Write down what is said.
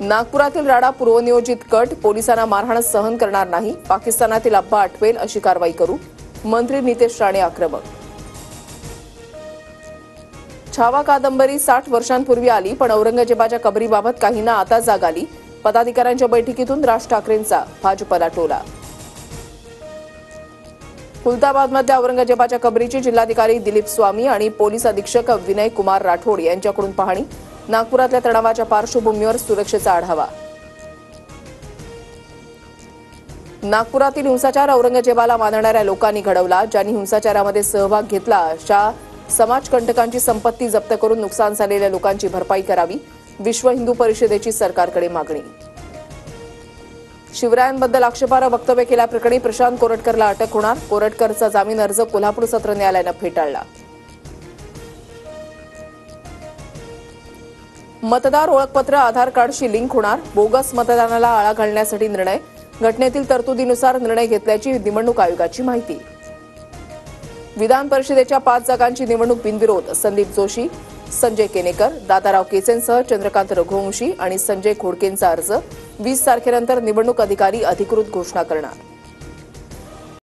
नागपुरातील राडा पूर्वनियोजित कट, पोलिसांना मारहाण सहन करणार नाही, पाकिस्तानातील अब्बा आठवेल अशी कारवाई करू, मंत्री नितेश राणे आक्रमक. छावा कादंबरी 60 वर्षांपूर्वी आली, पण औरंगजेबाच्या कबरीबाबत काहींना आता जाग आली. पदाधिकाऱ्यांच्या बैठकीतून राज ठाकरेंचा भाजपला टोला. खुलताबादमध्ये औरंगजेबाच्या कबरीची जिल्हाधिकारी दिलीप स्वामी आणि पोलीस अधीक्षक विनय कुमार राठोड यांच्याकडून पाहणी. नागपुरातल्या तणावाच्या पार्श्वभूमीवर सुरक्षेचा आढावा. नागपुरातील हिंसाचार औरंगजेबाला मानणाऱ्या लोकांनी घडवला. ज्यांनी हिंसाचारामध्ये सहभाग घेतला अशा समाजकंटकांची संपत्ती जप्त करून नुकसान झालेल्या लोकांची भरपाई करावी, विश्व हिंदू परिषदेची सरकारकडे मागणी. शिवरायांबद्दल आक्षेपार्ह वक्तव्य केल्याप्रकरणी प्रशांत कोरटकरला अटक होणार. कोरटकरचा जामीन अर्ज कोल्हापूर सत्र न्यायालयानं फेटाळला. मतदार ओळखपत्र आधार कार्डशी लिंक होणार. बोगस मतदानाला आळा घालण्यासाठी निर्णय. घटनेतील तरतुदीनुसार निर्णय घेतल्याची निवडणूक आयोगाची माहिती. विधान परिषदेच्या 5 जागांची निवडणूक बिनविरोध. संदीप जोशी, संजय केनेकर, दादाराव केसेंसह चंद्रकांत रघुवंशी आणि संजय खोडकेंचा अर्ज. 20 तारखेनंतर निवडणूक अधिकारी अधिकृत घोषणा करणार.